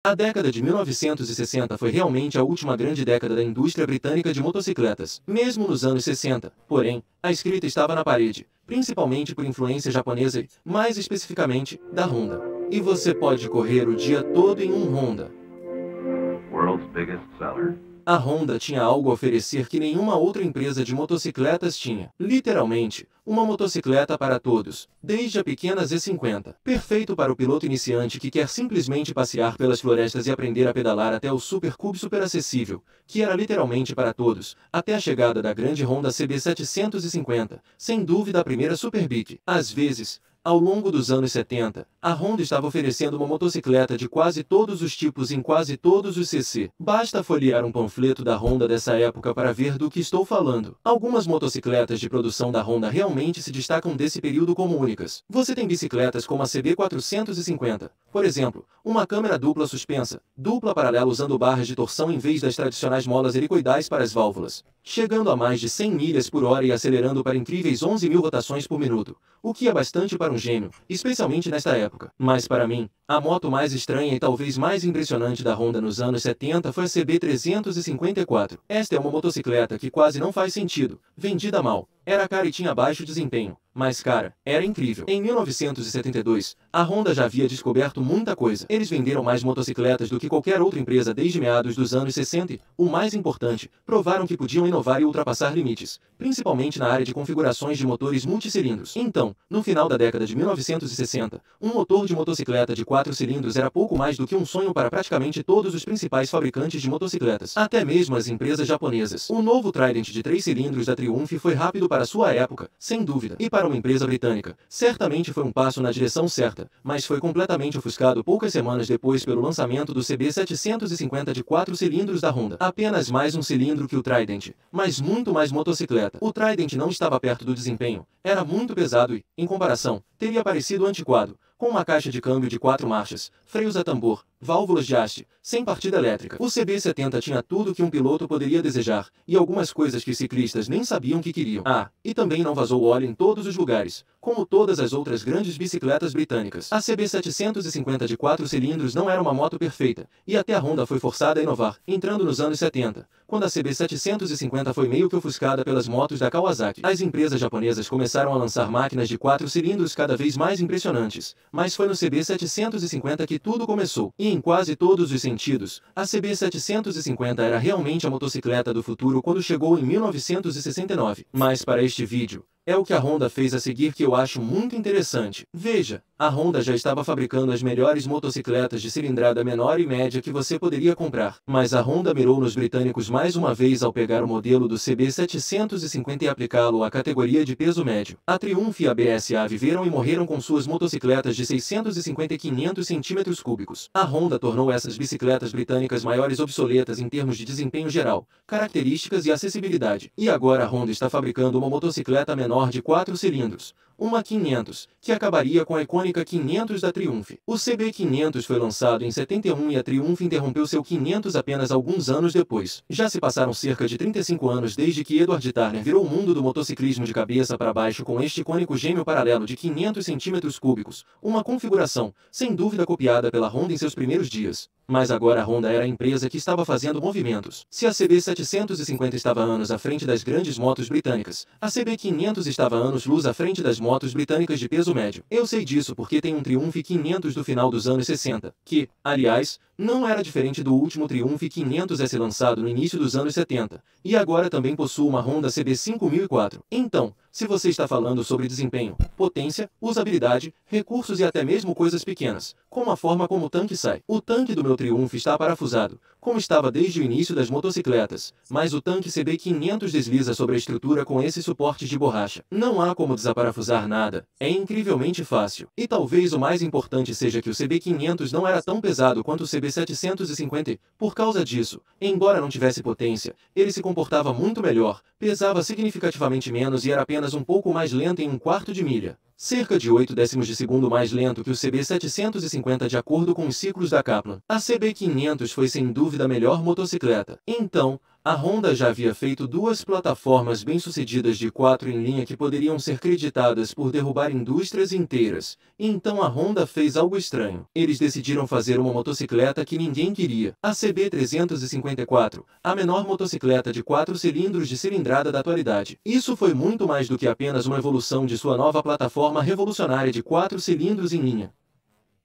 A década de 1960 foi realmente a última grande década da indústria britânica de motocicletas. Mesmo nos anos 60, porém, a escrita estava na parede, principalmente por influência japonesa e, mais especificamente, da Honda. E você pode correr o dia todo em um Honda. World's biggest seller. A Honda tinha algo a oferecer que nenhuma outra empresa de motocicletas tinha. Literalmente, uma motocicleta para todos, desde a pequena Z50. Perfeito para o piloto iniciante que quer simplesmente passear pelas florestas e aprender a pedalar até o Super Cube super acessível, que era literalmente para todos, até a chegada da grande Honda CB 750, sem dúvida a primeira Superbike. Às vezes, ao longo dos anos 70, a Honda estava oferecendo uma motocicleta de quase todos os tipos em quase todos os cc. Basta folhear um panfleto da Honda dessa época para ver do que estou falando. Algumas motocicletas de produção da Honda realmente se destacam desse período como únicas. Você tem bicicletas como a CB 450, por exemplo, uma câmera dupla suspensa, dupla paralela usando barras de torção em vez das tradicionais molas helicoidais para as válvulas, chegando a mais de 100 milhas por hora e acelerando para incríveis 11.000 rotações por minuto, o que é bastante para um gênio, especialmente nesta época. Mas para mim, a moto mais estranha e talvez mais impressionante da Honda nos anos 70 foi a CB 354. Esta é uma motocicleta que quase não faz sentido, vendida mal, era cara e tinha baixo desempenho, mas cara, era incrível. Em 1972, a Honda já havia descoberto muita coisa. Eles venderam mais motocicletas do que qualquer outra empresa desde meados dos anos 60 e, o mais importante, provaram que podiam inovar e ultrapassar limites, principalmente na área de configurações de motores multicilindros. Então, no final da década de 1960, um motor de motocicleta de 4 cilindros era pouco mais do que um sonho para praticamente todos os principais fabricantes de motocicletas, até mesmo as empresas japonesas. O novo Trident de 3 cilindros da Triumph foi rápido para sua época, sem dúvida, e para uma empresa britânica, certamente foi um passo na direção certa, mas foi completamente ofuscado poucas semanas depois pelo lançamento do CB 750 de 4 cilindros da Honda. Apenas mais um cilindro que o Trident, mas muito mais motocicleta. O Trident não estava perto do desempenho, era muito pesado e, em comparação, teria parecido antiquado, com uma caixa de câmbio de 4 marchas, freios a tambor, válvulas de haste, sem partida elétrica. O CB70 tinha tudo que um piloto poderia desejar, e algumas coisas que ciclistas nem sabiam que queriam. Ah, e também não vazou óleo em todos os lugares, como todas as outras grandes bicicletas britânicas. A CB750 de 4 cilindros não era uma moto perfeita, e até a Honda foi forçada a inovar, entrando nos anos 70, quando a CB750 foi meio que ofuscada pelas motos da Kawasaki. As empresas japonesas começaram a lançar máquinas de 4 cilindros cada vez mais impressionantes, mas foi no CB750 que tudo começou, e em quase todos os sentidos, a CB750 era realmente a motocicleta do futuro quando chegou em 1969. Mas para este vídeo, é o que a Honda fez a seguir que eu acho muito interessante. Veja, a Honda já estava fabricando as melhores motocicletas de cilindrada menor e média que você poderia comprar, mas a Honda mirou nos britânicos mais uma vez ao pegar o modelo do CB750 e aplicá-lo à categoria de peso médio. A Triumph e a BSA viveram e morreram com suas motocicletas de 650 e 500 centímetros cúbicos. A Honda tornou essas bicicletas britânicas maiores obsoletas em termos de desempenho geral, características e acessibilidade. E agora a Honda está fabricando uma motocicleta menor de 4 cilindros, uma 500, que acabaria com a icônica 500 da Triumph. O CB500 foi lançado em 71 e a Triumph interrompeu seu 500 apenas alguns anos depois. Já se passaram cerca de 35 anos desde que Edward Turner virou o mundo do motociclismo de cabeça para baixo com este icônico gêmeo paralelo de 500 centímetros cúbicos, uma configuração, sem dúvida copiada pela Honda em seus primeiros dias. Mas agora a Honda era a empresa que estava fazendo movimentos. Se a CB750 estava anos à frente das grandes motos britânicas, a CB500 estava anos-luz à frente das motos britânicas de peso médio. Eu sei disso porque tem um Triumph 500 do final dos anos 60, que, aliás, não era diferente do último Triumph 500S lançado no início dos anos 70, e agora também possui uma Honda CB5004. Então, se você está falando sobre desempenho, potência, usabilidade, recursos e até mesmo coisas pequenas, como a forma como o tanque sai. O tanque do meu Triumph está parafusado, como estava desde o início das motocicletas, mas o tanque CB500 desliza sobre a estrutura com esses suportes de borracha. Não há como desaparafusar nada, é incrivelmente fácil. E talvez o mais importante seja que o CB500 não era tão pesado quanto o CB750 e, por causa disso, embora não tivesse potência, ele se comportava muito melhor, pesava significativamente menos e era apenas um pouco mais lento em um quarto de milha. Cerca de 8 décimos de segundo mais lento que o CB750 de acordo com os ciclos da Kaplan. A CB500 foi sem dúvida a melhor motocicleta. Então, A Honda já havia feito duas plataformas bem-sucedidas de 4 em linha que poderiam ser creditadas por derrubar indústrias inteiras, e então a Honda fez algo estranho. Eles decidiram fazer uma motocicleta que ninguém queria, a CB354, a menor motocicleta de 4 cilindros de cilindrada da atualidade. Isso foi muito mais do que apenas uma evolução de sua nova plataforma revolucionária de 4 cilindros em linha.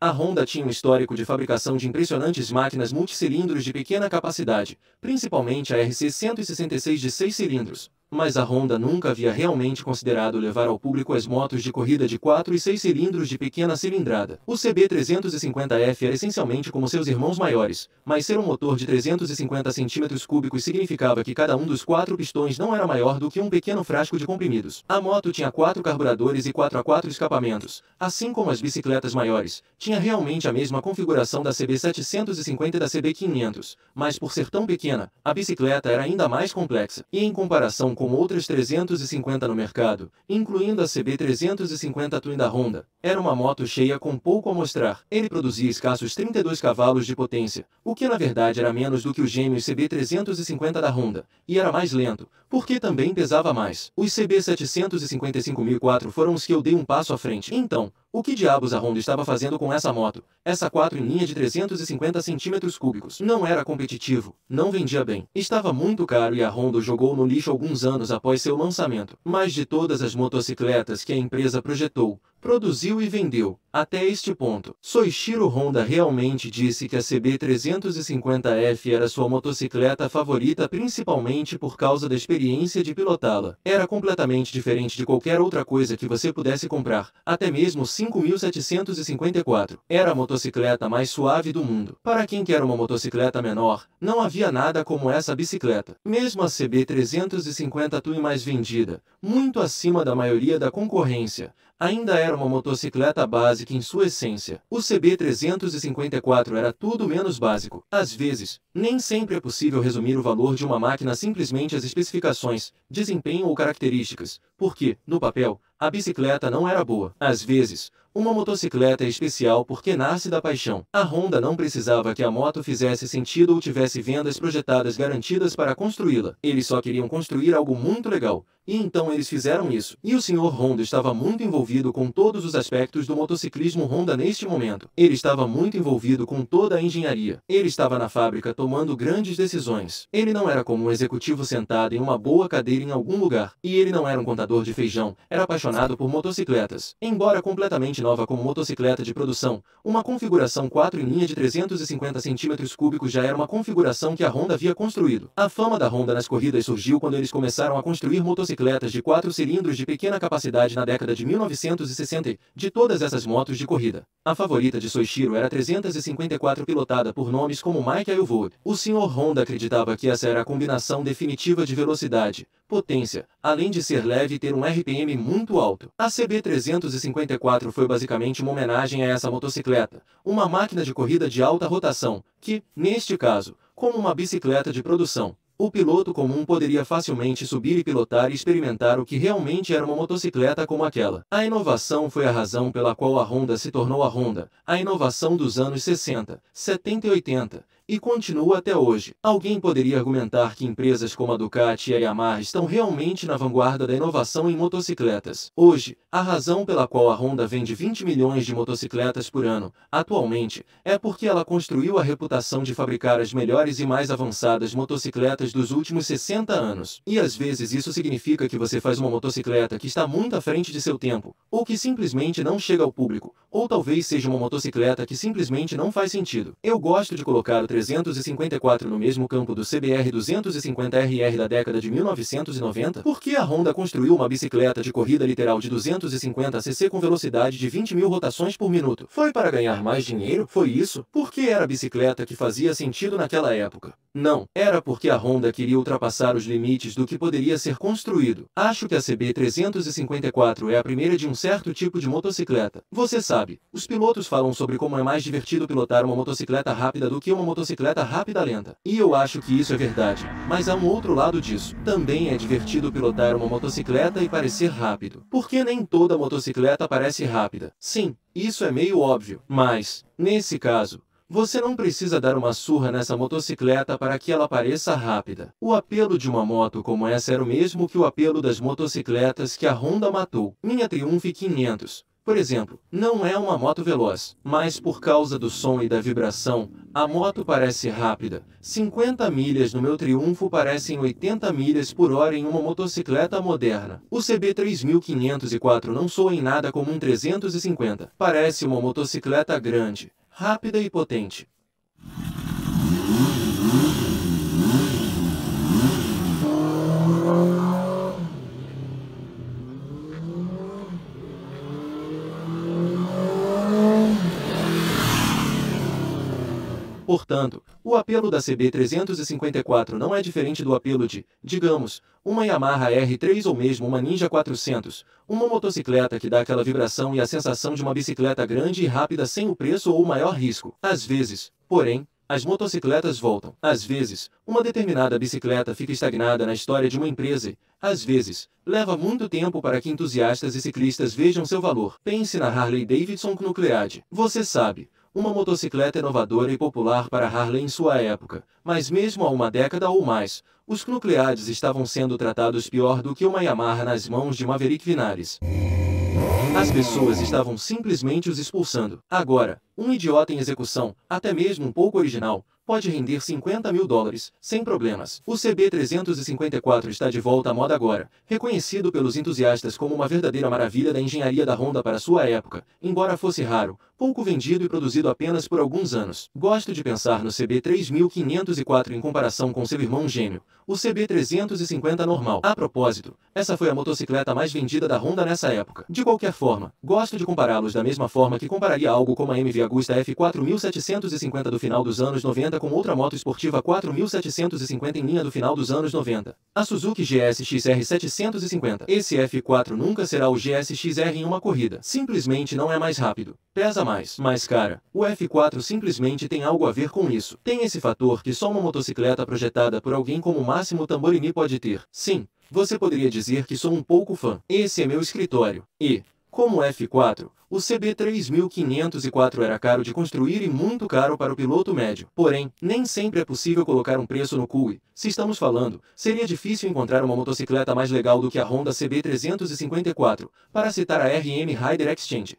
A Honda tinha um histórico de fabricação de impressionantes máquinas multicilindros de pequena capacidade, principalmente a RC166 de 6 cilindros. Mas a Honda nunca havia realmente considerado levar ao público as motos de corrida de 4 e 6 cilindros de pequena cilindrada. O CB350F era essencialmente como seus irmãos maiores, mas ser um motor de 350 cm3 significava que cada um dos 4 pistões não era maior do que um pequeno frasco de comprimidos. A moto tinha 4 carburadores e 4x4 escapamentos, assim como as bicicletas maiores. Tinha realmente a mesma configuração da CB750 e da CB500, mas por ser tão pequena, a bicicleta era ainda mais complexa, e em comparação com outras 350 no mercado, incluindo a CB350 Twin da Honda, era uma moto cheia com pouco a mostrar. Ele produzia escassos 32 cavalos de potência, o que na verdade era menos do que os gêmeos CB350 da Honda, e era mais lento, porque também pesava mais. Os CB755.004 foram os que eu dei um passo à frente. Então, o que diabos a Honda estava fazendo com essa moto? Essa 4 em linha de 350 cm3. Não era competitivo, não vendia bem, estava muito caro e a Honda jogou no lixo alguns anos após seu lançamento. Mas de todas as motocicletas que a empresa projetou, produziu e vendeu, até este ponto, Soichiro Honda realmente disse que a CB350F era sua motocicleta favorita principalmente por causa da experiência de pilotá-la. Era completamente diferente de qualquer outra coisa que você pudesse comprar, até mesmo 5.754. Era a motocicleta mais suave do mundo. Para quem quer uma motocicleta menor, não havia nada como essa bicicleta. Mesmo a CB350 Twin mais vendida, muito acima da maioria da concorrência, ainda era uma motocicleta básica em sua essência. O CB354 era tudo menos básico. Às vezes, nem sempre é possível resumir o valor de uma máquina simplesmente às especificações, desempenho ou características, porque, no papel, a bicicleta não era boa. Às vezes, uma motocicleta é especial porque nasce da paixão. A Honda não precisava que a moto fizesse sentido ou tivesse vendas projetadas garantidas para construí-la. Eles só queriam construir algo muito legal. E então eles fizeram isso. E o Sr. Honda estava muito envolvido com todos os aspectos do motociclismo Honda neste momento. Ele estava muito envolvido com toda a engenharia. Ele estava na fábrica tomando grandes decisões. Ele não era como um executivo sentado em uma boa cadeira em algum lugar. E ele não era um contador de feijão. Era apaixonado por motocicletas. Embora completamente nova como motocicleta de produção, uma configuração 4 em linha de 350 cm3 já era uma configuração que a Honda havia construído. A fama da Honda nas corridas surgiu quando eles começaram a construir motocicletas de 4 cilindros de pequena capacidade na década de 1960. De todas essas motos de corrida, a favorita de Soichiro era a 354 pilotada por nomes como Mike Aylward. O Sr. Honda acreditava que essa era a combinação definitiva de velocidade, potência, além de ser leve e ter um RPM muito alto. A CB354 foi basicamente uma homenagem a essa motocicleta, uma máquina de corrida de alta rotação, que, neste caso, como uma bicicleta de produção, o piloto comum poderia facilmente subir e pilotar e experimentar o que realmente era uma motocicleta como aquela. A inovação foi a razão pela qual a Honda se tornou a Honda, a inovação dos anos 60, 70 e 80, e continua até hoje. Alguém poderia argumentar que empresas como a Ducati e a Yamaha estão realmente na vanguarda da inovação em motocicletas. Hoje, a razão pela qual a Honda vende 20 milhões de motocicletas por ano, atualmente, é porque ela construiu a reputação de fabricar as melhores e mais avançadas motocicletas dos últimos 60 anos. E às vezes isso significa que você faz uma motocicleta que está muito à frente de seu tempo, ou que simplesmente não chega ao público, ou talvez seja uma motocicleta que simplesmente não faz sentido. Eu gosto de colocar o 354 no mesmo campo do CBR 250RR da década de 1990, porque a Honda construiu uma bicicleta de corrida literal de 250 cc com velocidade de 20.000 rotações por minuto. Foi para ganhar mais dinheiro? Foi isso? Porque era a bicicleta que fazia sentido naquela época. Não, era porque a Honda queria ultrapassar os limites do que poderia ser construído. Acho que a CB354 é a primeira de um certo tipo de motocicleta. Você sabe, os pilotos falam sobre como é mais divertido pilotar uma motocicleta rápida do que uma motocicleta rápida lenta. E eu acho que isso é verdade. Mas há um outro lado disso. Também é divertido pilotar uma motocicleta e parecer rápido. Porque nem toda motocicleta parece rápida. Sim, isso é meio óbvio. Mas, nesse caso, Você não precisa dar uma surra nessa motocicleta para que ela pareça rápida. O apelo de uma moto como essa era o mesmo que o apelo das motocicletas que a Honda matou. Minha Triumph 500, por exemplo, não é uma moto veloz, mas por causa do som e da vibração, a moto parece rápida. 50 milhas no meu Triunfo parecem 80 milhas por hora em uma motocicleta moderna. O CB3504 não soa em nada como um 350. Parece uma motocicleta grande, rápida e potente. Portanto, o apelo da CB354 não é diferente do apelo de, digamos, uma Yamaha R3 ou mesmo uma Ninja 400, uma motocicleta que dá aquela vibração e a sensação de uma bicicleta grande e rápida sem o preço ou o maior risco. Às vezes, porém, as motocicletas voltam. Às vezes, uma determinada bicicleta fica estagnada na história de uma empresa e, às vezes, leva muito tempo para que entusiastas e ciclistas vejam seu valor. Pense na Harley Davidson Nuclead. Você sabe, uma motocicleta inovadora e popular para Harley em sua época, mas mesmo há uma década ou mais, os Nucleads estavam sendo tratados pior do que uma Yamaha nas mãos de Maverick Vinales. As pessoas estavam simplesmente os expulsando. Agora, um idiota em execução, até mesmo um pouco original, pode render $50 mil, sem problemas. O CB354 está de volta à moda agora, reconhecido pelos entusiastas como uma verdadeira maravilha da engenharia da Honda para sua época, embora fosse raro, pouco vendido e produzido apenas por alguns anos. Gosto de pensar no CB3504 em comparação com seu irmão gêmeo, o CB350 normal. A propósito, essa foi a motocicleta mais vendida da Honda nessa época. De qualquer forma, gosto de compará-los da mesma forma que compararia algo como a MV Agusta F4750 do final dos anos 90 com outra moto esportiva 4750 em linha do final dos anos 90. A Suzuki GSX-R 750. Esse F4 nunca será o GSX-R em uma corrida. Simplesmente não é mais rápido. Pesa mais. Mas cara, o F4 simplesmente tem algo a ver com isso. Tem esse fator que só uma motocicleta projetada por alguém como Massimo Tamborini pode ter. Sim, você poderia dizer que sou um pouco fã. Esse é meu escritório. E, como F4, o CB3504 era caro de construir e muito caro para o piloto médio. Porém, nem sempre é possível colocar um preço no cu e, se estamos falando, seria difícil encontrar uma motocicleta mais legal do que a Honda CB354, para citar a RM Rider Exchange.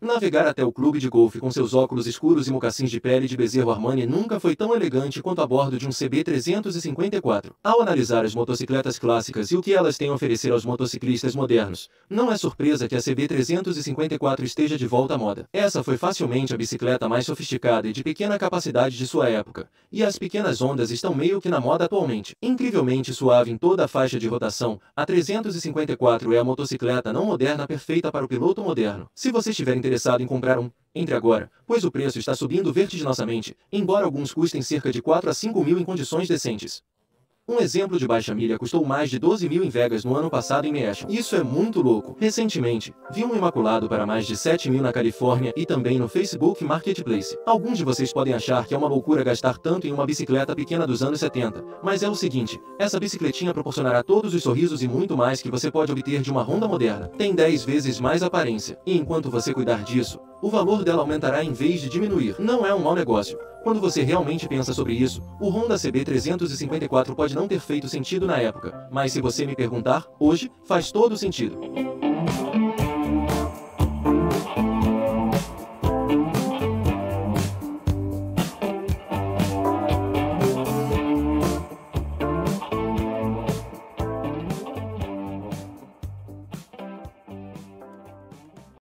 Navegar até o clube de golfe com seus óculos escuros e mocassins de pele de bezerro Armani nunca foi tão elegante quanto a bordo de um CB354. Ao analisar as motocicletas clássicas e o que elas têm a oferecer aos motociclistas modernos, não é surpresa que a CB354 esteja de volta à moda. Essa foi facilmente a bicicleta mais sofisticada e de pequena capacidade de sua época, e as pequenas ondas estão meio que na moda atualmente. Incrivelmente suave em toda a faixa de rotação, a 354 é a motocicleta não moderna perfeita para o piloto moderno. Se você estiver interessado em comprar um, entre agora, pois o preço está subindo vertiginosamente, embora alguns custem cerca de 4 a 5 mil em condições decentes. Um exemplo de baixa milha custou mais de 12 mil em Vegas no ano passado em México. Isso é muito louco. Recentemente, vi um imaculado para mais de 7 mil na Califórnia e também no Facebook Marketplace. Alguns de vocês podem achar que é uma loucura gastar tanto em uma bicicleta pequena dos anos 70, mas é o seguinte, essa bicicletinha proporcionará todos os sorrisos e muito mais que você pode obter de uma Honda moderna. Tem 10 vezes mais aparência, e enquanto você cuidar disso, o valor dela aumentará em vez de diminuir. Não é um mau negócio. Quando você realmente pensa sobre isso, o Honda CB354 pode não ter feito sentido na época, mas se você me perguntar, hoje, faz todo sentido.